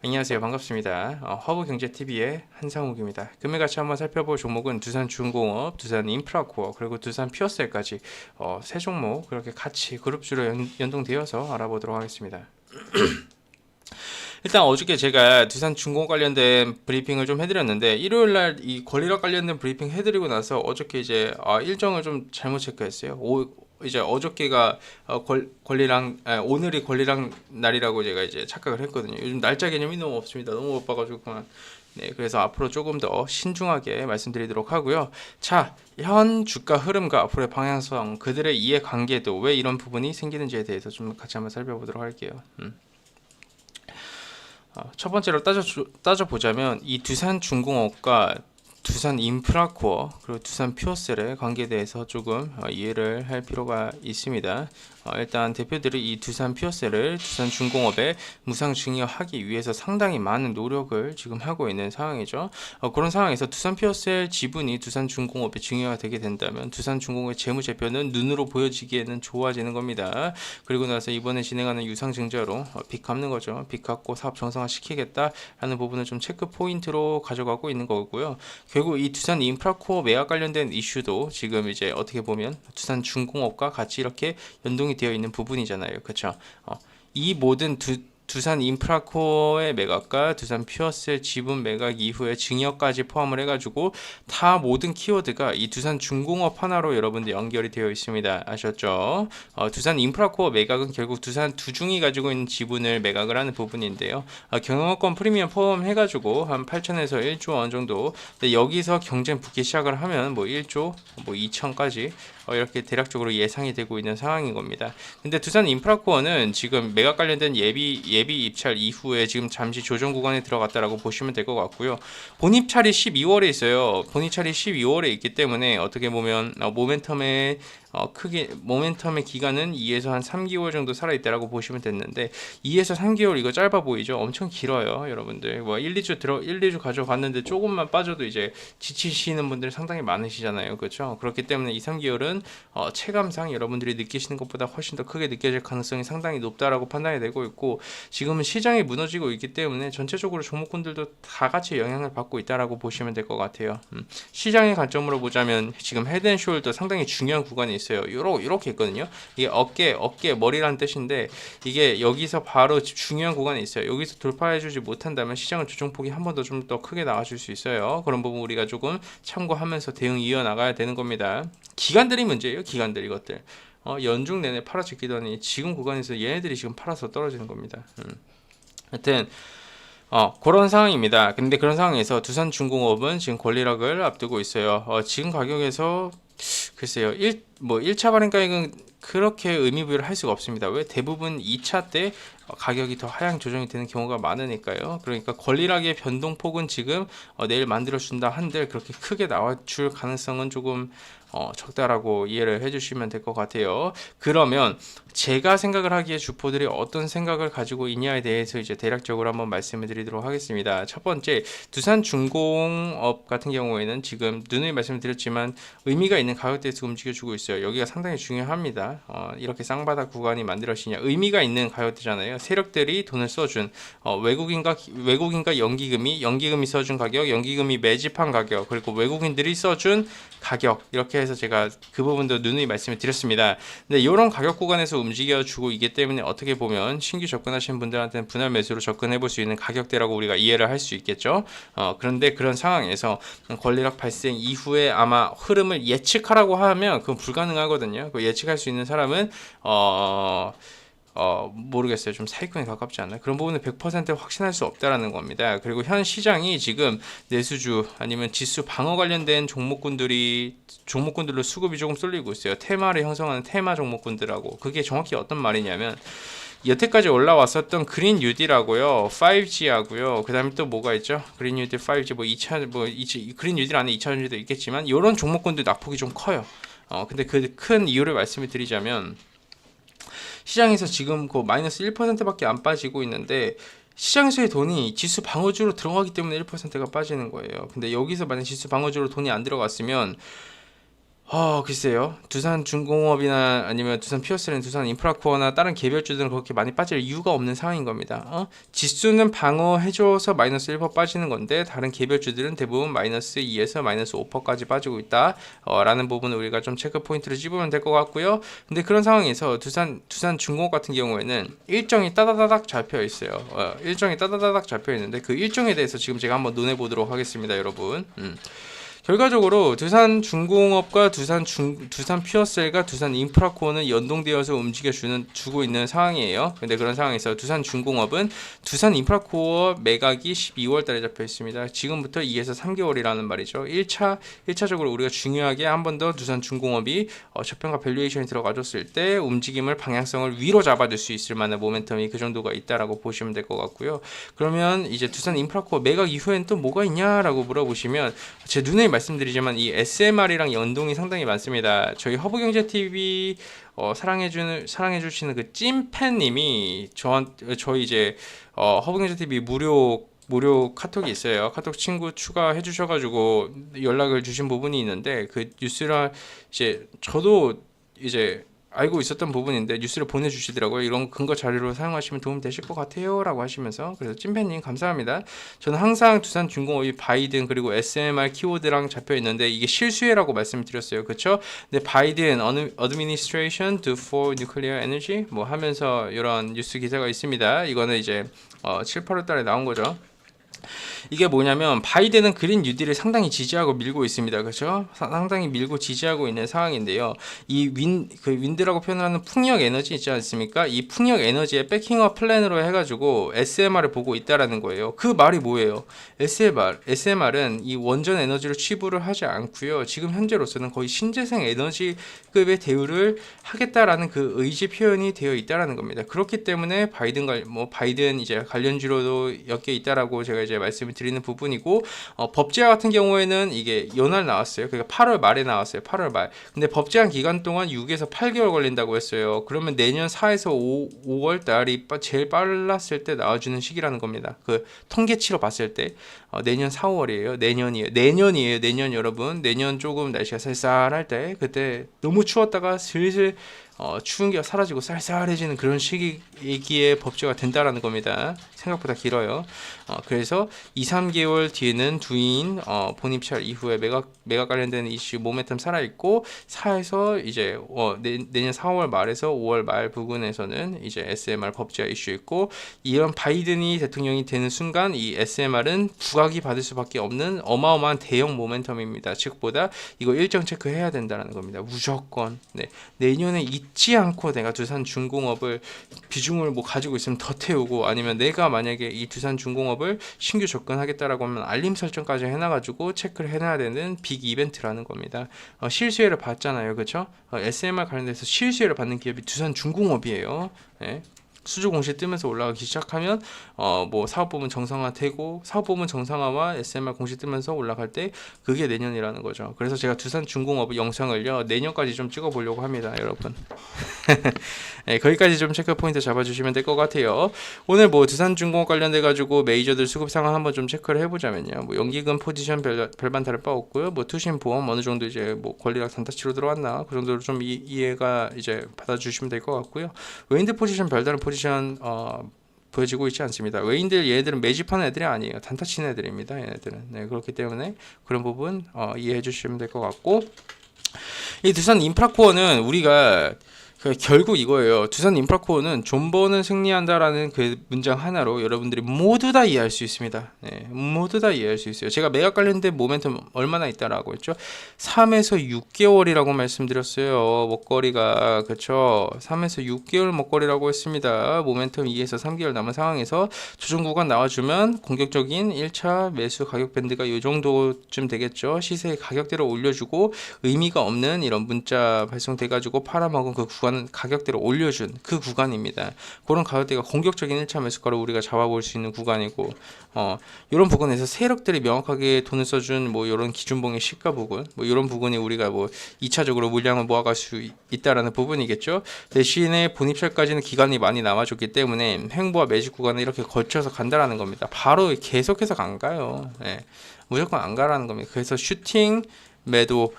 안녕하세요. 반갑습니다. 허브경제TV의 한상욱입니다. 금일같이 한번 살펴볼 종목은 두산중공업, 두산인프라코어, 그리고 두산퓨어셀까지 세 종목 그렇게 같이 그룹주로 연동되어서 알아보도록 하겠습니다. 일단 어저께 제가 두산중공업 관련된 브리핑을 좀 해드렸는데 일요일날 이 권리락 관련된 브리핑 해드리고 나서 어저께 이제 일정을 좀 잘못 체크했어요. 이제 어저께가 오늘이 권리랑 날이라고 제가 이제 착각을 했거든요. 요즘 날짜 개념이 너무 없습니다. 너무 못 봐가지고 그만. 네, 그래서 앞으로 조금 더 신중하게 말씀드리도록 하고요. 자, 현 주가 흐름과 앞으로의 방향성, 그들의 이해관계도 왜 이런 부분이 생기는지에 대해서 좀 같이 한번 살펴보도록 할게요. 첫 번째로 따져보자면 이 두산중공업과 두산인프라코어 그리고 두산퓨어셀의 관계에 대해서 조금 이해를 할 필요가 있습니다. 일단 대표들이 이 두산퓨어셀을 두산중공업에 무상 증여하기 위해서 상당히 많은 노력을 지금 하고 있는 상황이죠. 그런 상황에서 두산퓨어셀 지분이 두산중공업에 증여가 되게 된다면 두산중공업의 재무제표는 눈으로 보여지기에는 좋아지는 겁니다. 그리고 나서 이번에 진행하는 유상증자로 빚 갚는 거죠. 빚 갚고 사업 정상화 시키겠다라는 부분을 좀 체크 포인트로 가져가고 있는 거고요. 결국 이 두산 인프라코어 매각 관련된 이슈도 지금 이제 어떻게 보면 두산중공업과 같이 이렇게 연동이 되어 있는 부분이잖아요. 그렇죠? 이 모든 두산 인프라코어의 매각과 두산 퓨어셀 지분 매각 이후에 증여까지 포함을 해가지고 다 모든 키워드가 이 두산 중공업 하나로 여러분들 연결이 되어 있습니다. 아셨죠? 두산 인프라코어 매각은 결국 두산 두중이 가지고 있는 지분을 매각을 하는 부분인데요. 경영권 프리미엄 포함해가지고 한 8천에서 1조 원 정도. 근데 여기서 경쟁 붙기 시작을 하면 뭐 1조, 뭐 2천까지 이렇게 대략적으로 예상이 되고 있는 상황인 겁니다. 근데 두산 인프라코어는 지금 매각 관련된 예비 입찰 이후에 지금 잠시 조정 구간에 들어갔다라고 보시면 될 것 같고요. 본입찰이 12월에 있어요. 본입찰이 12월에 있기 때문에 어떻게 보면 크게 모멘텀의 기간은 2에서 한 3개월 정도 살아있다라고 보시면 됐는데 2에서 3개월 이거 짧아 보이죠? 엄청 길어요, 여러분들. 뭐 1, 2주 가져갔는데 조금만 빠져도 이제 지치시는 분들 상당히 많으시잖아요, 그렇죠? 그렇기 때문에 2, 3개월은 체감상 여러분들이 느끼시는 것보다 훨씬 더 크게 느껴질 가능성이 상당히 높다라고 판단이 되고 있고 지금은 시장이 무너지고 있기 때문에 전체적으로 종목군들도 다 같이 영향을 받고 있다라고 보시면 될 것 같아요. 시장의 관점으로 보자면 지금 헤드앤숄더 상당히 중요한 구간이 있어요. 이렇게 있거든요. 이게 어깨, 머리라는 뜻인데 이게 여기서 바로 중요한 구간이 있어요. 여기서 돌파해주지 못한다면 시장은 조정폭이 한 번 더 좀 더 크게 나와줄 수 있어요. 그런 부분 우리가 조금 참고하면서 대응 이어나가야 되는 겁니다. 기관들이 문제예요. 기관들 이것들. 연중 내내 팔아찍기더니 지금 구간에서 얘네들이 지금 팔아서 떨어지는 겁니다. 하여튼 그런 상황입니다. 근데 그런 상황에서 두산중공업은 지금 권리락을 앞두고 있어요. 지금 가격에서 글쎄요. 1차 발행가액은 그렇게 의미부여를 할 수가 없습니다. 왜? 대부분 2차 때 가격이 더 하향 조정이 되는 경우가 많으니까요. 그러니까 권리락의 변동폭은 지금 내일 만들어준다 한들 그렇게 크게 나와줄 가능성은 조금 적다라고 이해를 해주시면 될 것 같아요. 그러면 제가 생각을 하기에 주포들이 어떤 생각을 가지고 있냐에 대해서 이제 대략적으로 한번 말씀을 드리도록 하겠습니다. 첫 번째, 두산중공업 같은 경우에는 지금 누누이 말씀을 드렸지만 의미가 있는 가격대에서 움직여주고 있어요. 여기가 상당히 중요합니다. 이렇게 쌍바닥 구간이 만들어지냐 의미가 있는 가격대잖아요. 세력들이 돈을 써준 외국인과 연기금이 써준 가격, 연기금이 매집한 가격, 그리고 외국인들이 써준 가격 이렇게 해서 제가 그 부분도 누누이 말씀을 드렸습니다. 근데 이런 가격 구간에서 움직여주고 있기 때문에 어떻게 보면 신규 접근하시는 분들한테는 분할 매수로 접근해 볼 수 있는 가격대라고 우리가 이해를 할 수 있겠죠. 그런데 그런 상황에서 권리락 발생 이후에 아마 흐름을 예측하라고 하면 그건 불가능하거든요. 그 예측할 수 있는 사람은 모르겠어요. 좀 사기꾼에 가깝지 않나요? 그런 부분은 100% 확신할 수 없다라는 겁니다. 그리고 현 시장이 지금 내수주 아니면 지수 방어 관련된 종목군들로 수급이 조금 쏠리고 있어요. 테마를 형성하는 테마 종목군들하고 그게 정확히 어떤 말이냐면 여태까지 올라왔었던 그린 뉴딜하고요, 5G하고요, 그 다음에 또 뭐가 있죠? 그린 뉴딜, 5G, 그린 뉴딜 안에 2차전지도 있겠지만, 이런 종목군들 낙폭이 좀 커요. 근데 그 큰 이유를 말씀을 드리자면, 시장에서 지금 그 마이너스 1%밖에 안 빠지고 있는데, 시장에서의 돈이 지수 방어주로 들어가기 때문에 1%가 빠지는 거예요. 근데 여기서 만약 지수 방어주로 돈이 안 들어갔으면, 글쎄요. 두산중공업이나 아니면 두산 피어스는 두산 인프라코어나 다른 개별주들은 그렇게 많이 빠질 이유가 없는 상황인 겁니다. 지수는 방어해줘서 마이너스 1% 빠지는 건데 다른 개별주들은 대부분 마이너스 2에서 마이너스 5%까지 빠지고 있다. 라는 부분을 우리가 좀 체크 포인트를 찝으면 될 것 같고요. 근데 그런 상황에서 두산중공업 같은 경우에는 일정이 따다다닥 잡혀 있어요. 일정이 따다다닥 잡혀 있는데 그 일정에 대해서 지금 제가 한번 논해 보도록 하겠습니다, 여러분. 결과적으로 두산중공업과 두산 퓨어셀과 두산 인프라코어는 연동되어서 주고 있는 상황이에요. 근데 그런 상황에서 두산중공업은 두산 인프라코어 매각이 12월 달에 잡혀 있습니다. 지금부터 2에서 3개월이라는 말이죠. 1차적으로 우리가 중요하게 한 번 더 두산중공업이 저평가 밸류에이션이 들어가줬을 때 움직임을 방향성을 위로 잡아줄 수 있을 만한 모멘텀이 그 정도가 있다라고 보시면 될 것 같고요. 그러면 이제 두산 인프라코어 매각 이후엔 또 뭐가 있냐라고 물어보시면 제 눈에 말씀드리지만 이 SMR이랑 연동이 상당히 많습니다. 저희 허브경제TV 사랑해주시는 그 찐팬님이 저희 이제 허브경제TV 무료 카톡이 있어요. 카톡 친구 추가해 주셔가지고 연락을 주신 부분이 있는데 그 뉴스를 이제 저도 이제 알고 있었던 부분인데 뉴스를 보내주시더라고요. 이런 근거 자료로 사용하시면 도움 되실 것 같아요 라고 하시면서. 그래서 찐팬님 감사합니다. 저는 항상 두산중공업이 바이든 그리고 SMR 키워드랑 잡혀 있는데 이게 실수예라고 말씀드렸어요. 그쵸? 근데 바이든 administration to for nuclear energy 뭐 하면서 이런 뉴스 기사가 있습니다. 이거는 이제 7, 8월 달에 나온 거죠. 이게 뭐냐면 바이든은 그린 뉴딜을 상당히 지지하고 밀고 있습니다. 그렇죠? 상당히 밀고 지지하고 있는 상황인데요. 이 윈드라고 표현하는 풍력 에너지 있지 않습니까? 이 풍력 에너지의 백킹업 플랜으로 해가지고 SMR을 보고 있다라는 거예요. 그 말이 뭐예요? SMR은 이 원전 에너지를 취부를 하지 않고요. 지금 현재로서는 거의 신재생 에너지급의 대우를 하겠다라는 그 의지 표현이 되어 있다라는 겁니다. 그렇기 때문에 바이든 이제 관련주로도 엮여 있다라고 제가 이제 말씀을 드리는 부분이고, 법제화 같은 경우에는 이게 연말 나왔어요. 그러니까 8월 말에 나왔어요. 8월 말. 근데 법제한 기간 동안 6에서 8개월 걸린다고 했어요. 그러면 내년 4에서 5월 달이 제일 빨랐을 때 나와주는 시기라는 겁니다. 그 통계치로 봤을 때 내년 4, 5월이에요. 내년이에요. 내년 여러분. 내년 조금 날씨가 쌀쌀할 때 그때 너무 추웠다가 슬슬 추운 게 사라지고 쌀쌀해지는 그런 시기에 법제가 된다라는 겁니다. 생각보다 길어요. 그래서 2, 3개월 뒤에는 두인 본입찰 이후에 매각 관련된 이슈 모멘텀 살아있고 4에서 이제 내년 4월 말에서 5월 말 부근에서는 이제 SMR 법제화 이슈 있고, 이런 바이든이 대통령이 되는 순간 이 SMR은 부각이 받을 수밖에 없는 어마어마한 대형 모멘텀입니다. 즉보다 이거 일정 체크해야 된다는 겁니다. 무조건. 네. 내년에 잊지 않고 내가 두산중공업을 비중을 뭐 가지고 있으면 더 태우고, 아니면 내가 만약에 이 두산중공업을 신규 접근하겠다라고 하면 알림 설정까지 해놔가지고 체크를 해놔야 되는 빅 이벤트라는 겁니다. 실수혜를 받잖아요, 그렇죠? SMR 관련돼서 실수혜를 받는 기업이 두산중공업이에요. 네. 수주 공시 뜨면서 올라가기 시작하면 뭐 사업부문 정상화되고, 사업부문 정상화와 SMR 공시 뜨면서 올라갈 때 그게 내년이라는 거죠. 그래서 제가 두산중공업 영상을요 내년까지 좀 찍어 보려고 합니다, 여러분. 네, 거기까지 좀 체크 포인트 잡아주시면 될 것 같아요. 오늘 뭐 두산중공업 관련돼 가지고 메이저들 수급 상황 한번 좀 체크를 해보자면요. 뭐 연기금 포지션 별반 다를 바 없고요. 뭐 투신 보험 어느 정도 이제 뭐 권리락 단타치로 들어왔나 그 정도로 좀 이해가 이제 받아주시면 될 것 같고요. 웨인드 포지션 별다른 포지션 보여지고 있지 않습니다. 외인들 얘네들은 매집하는 애들이 아니에요. 단타 치는 애들입니다. 얘네들은. 네, 그렇기 때문에 그런 부분 이해해 주시면 될 것 같고, 이 두산 인프라코어는 우리가 결국 이거예요. 두산 인프라코어는 존버는 승리한다라는 그 문장 하나로 여러분들이 모두 다 이해할 수 있습니다. 네, 모두 다 이해할 수 있어요. 제가 매각 관련된 모멘텀 얼마나 있다라고 했죠? 3에서 6개월이라고 말씀드렸어요. 먹거리가. 그렇죠? 3에서 6개월 먹거리라고 했습니다. 모멘텀 2에서 3개월 남은 상황에서 조정 구간 나와주면 공격적인 1차 매수 가격 밴드가 이 정도쯤 되겠죠. 시세 가격대로 올려주고 의미가 없는 이런 문자 발송돼가지고 팔아먹은 그 구간 가격대로 올려준 그 구간입니다. 그런 가격대가 공격적인 1차 매수가로 우리가 잡아볼 수 있는 구간이고, 이런 부분에서 세력들이 명확하게 돈을 써준 뭐 이런 기준봉의 시가 부분, 뭐 이런 부분이 우리가 뭐 2차적으로 물량을 모아갈 수 있다라는 부분이겠죠. 대신에 본입찰까지는 기간이 많이 남아줬기 때문에 횡보와 매집 구간을 이렇게 걸쳐서 간다라는 겁니다. 바로 계속해서 안 가요. 네. 무조건 안 가라는 겁니다. 그래서 슈팅 매도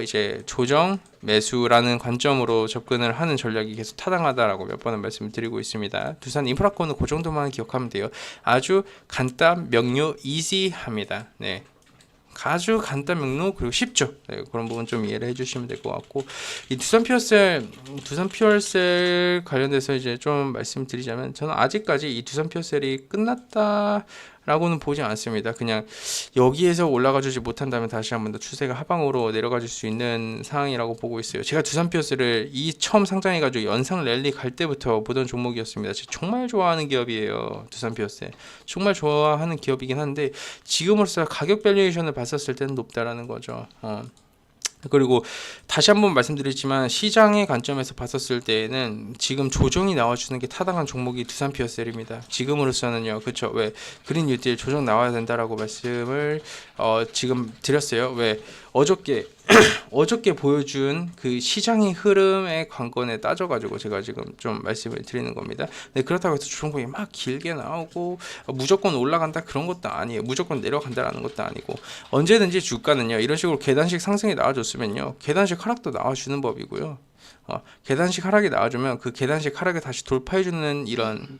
이제 조정 매수라는 관점으로 접근을 하는 전략이 계속 타당하다라고 몇 번을 말씀을 드리고 있습니다. 두산 인프라코는 그 정도만 기억하면 돼요. 아주 간단, 명료, 이지합니다. 네. 아주 간단 명료 그리고 쉽죠. 네, 그런 부분 좀 이해를 해주시면 될 것 같고, 이 두산 퓨얼셀 관련돼서 이제 좀 말씀드리자면, 저는 아직까지 이 두산 퓨얼셀이 끝났다라고는 보지 않습니다. 그냥 여기에서 올라가주지 못한다면 다시 한번 더 추세가 하방으로 내려가줄 수 있는 상황이라고 보고 있어요. 제가 두산 퓨얼셀을 이 처음 상장해가지고 연상 랠리 갈 때부터 보던 종목이었습니다. 제가 정말 좋아하는 기업이에요. 두산 퓨얼셀 정말 좋아하는 기업이긴 한데, 지금으로서 가격 밸류에이션을 봤었을 때는 높다라는 거죠. 그리고 다시 한번 말씀드리지만, 시장의 관점에서 봤었을 때에는 지금 조정이 나와주는 게 타당한 종목이 두산 퓨어셀입니다. 지금으로서는요. 그렇죠. 왜 그린 뉴딜 조정 나와야 된다라고 말씀을 지금 드렸어요. 왜 어저께 보여준 그 시장의 흐름의 관건에 따져가지고 제가 지금 좀 말씀을 드리는 겁니다. 네, 그렇다고 해서 종목이 막 길게 나오고 무조건 올라간다 그런 것도 아니에요. 무조건 내려간다라는 것도 아니고, 언제든지 주가는요, 이런 식으로 계단식 상승이 나와줬으면요, 계단식 하락도 나와주는 법이고요. 계단식 하락이 나와주면 그 계단식 하락을 다시 돌파해주는 이런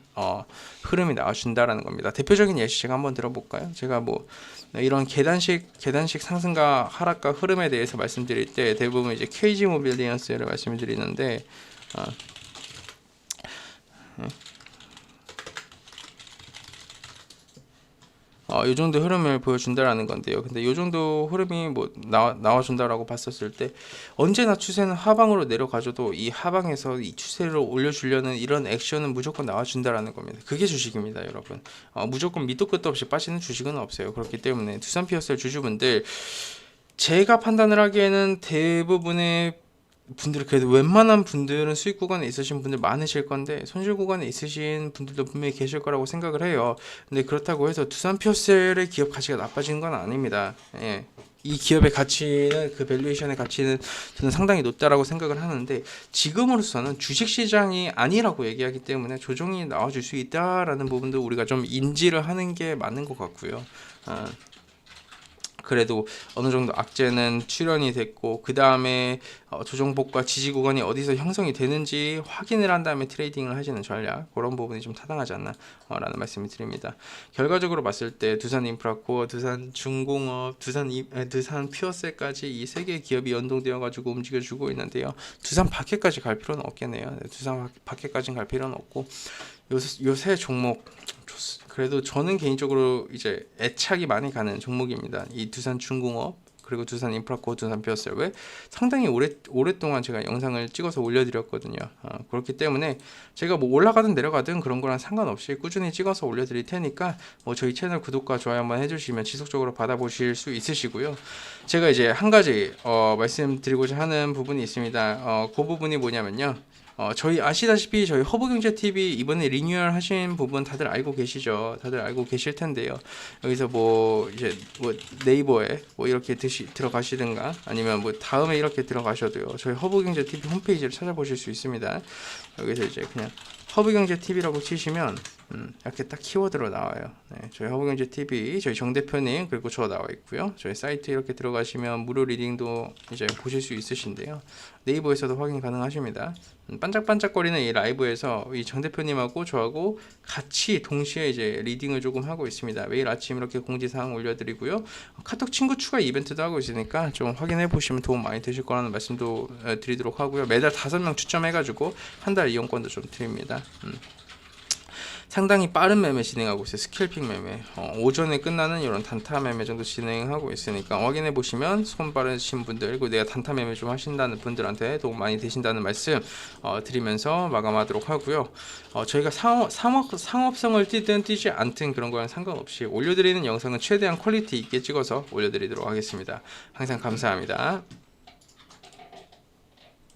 흐름이 나와준다라는 겁니다. 대표적인 예시 제가 한번 들어볼까요? 제가 뭐 이런 계단식 상승과 하락과 흐름에 대해서 말씀드릴 때 대부분 이제 KG 모빌리언스를 말씀을 드리는데, 이 정도 흐름을 보여준다라는 건데요. 근데 이 정도 흐름이 뭐 나와준다라고 봤었을 때, 언제나 추세는 하방으로 내려가줘도 이 하방에서 이 추세를 올려주려는 이런 액션은 무조건 나와준다라는 겁니다. 그게 주식입니다, 여러분. 무조건 밑도 끝도 없이 빠지는 주식은 없어요. 그렇기 때문에 두산 피어셀 주주분들, 제가 판단을 하기에는 대부분의 분들, 그래도 웬만한 분들은 수익 구간에 있으신 분들 많으실 건데, 손실 구간에 있으신 분들도 분명히 계실 거라고 생각을 해요. 근데 그렇다고 해서 두산 퓨어셀의 기업 가치가 나빠지는 건 아닙니다. 예. 이 기업의 가치는, 그 밸류에이션의 가치는 저는 상당히 높다라고 생각을 하는데, 지금으로서는 주식시장이 아니라고 얘기하기 때문에 조정이 나와줄 수 있다라는 부분도 우리가 좀 인지를 하는 게 맞는 것 같고요. 그래도 어느 정도 악재는 출현이 됐고, 그 다음에 조정폭과 지지 구간이 어디서 형성이 되는지 확인을 한 다음에 트레이딩을 하시는 전략, 그런 부분이 좀 타당하지 않나 라는 말씀을 드립니다. 결과적으로 봤을 때 두산 인프라코어, 두산 중공업, 두산 퓨어셀까지 이 세 개의 기업이 연동되어 가지고 움직여주고 있는데요. 두산 밖에까지 갈 필요는 없겠네요. 두산 밖에까지는 갈 필요는 없고, 요새 종목 그래도 저는 개인적으로 이제 애착이 많이 가는 종목입니다. 이 두산 중공업, 그리고 두산 인프라코어, 두산 퓨어셀. 왜 상당히 오랫동안 제가 영상을 찍어서 올려드렸거든요. 그렇기 때문에 제가 뭐 올라가든 내려가든 그런 거랑 상관없이 꾸준히 찍어서 올려드릴 테니까, 뭐 저희 채널 구독과 좋아요 한번 해주시면 지속적으로 받아보실 수 있으시고요. 제가 이제 한 가지 말씀드리고자 하는 부분이 있습니다. 그 부분이 뭐냐면요, 저희 아시다시피 저희 허브경제TV 이번에 리뉴얼 하신 부분 다들 알고 계시죠? 다들 알고 계실 텐데요. 여기서 뭐 이제 뭐 네이버에 뭐 이렇게 들어가시든가, 아니면 뭐 다음에 이렇게 들어가셔도요, 저희 허브경제TV 홈페이지를 찾아보실 수 있습니다. 여기서 이제 그냥 허브경제TV라고 치시면 이렇게 딱 키워드로 나와요. 네, 저희 허브경제TV, 저희 정 대표님, 그리고 저 나와 있고요. 저희 사이트 이렇게 들어가시면 무료 리딩도 이제 보실 수 있으신데요. 네이버에서도 확인 가능하십니다. 반짝반짝거리는 이 라이브에서 이 정 대표님하고 저하고 같이 동시에 이제 리딩을 조금 하고 있습니다. 매일 아침 이렇게 공지사항 올려드리고요. 카톡 친구 추가 이벤트도 하고 있으니까 좀 확인해 보시면 도움 많이 되실 거라는 말씀도 드리도록 하고요. 매달 5명 추첨해가지고 한 달 이용권도 좀 드립니다. 상당히 빠른 매매 진행하고 있어요. 스캘핑 매매. 오전에 끝나는 이런 단타 매매 정도 진행하고 있으니까 확인해 보시면 손 빠르신 분들, 그리고 내가 단타 매매 좀 하신다는 분들한테 도움 많이 되신다는 말씀 드리면서 마감하도록 하고요. 저희가 상업성을 띠든 띠지 않든 그런 거랑 상관없이 올려드리는 영상은 최대한 퀄리티 있게 찍어서 올려드리도록 하겠습니다. 항상 감사합니다.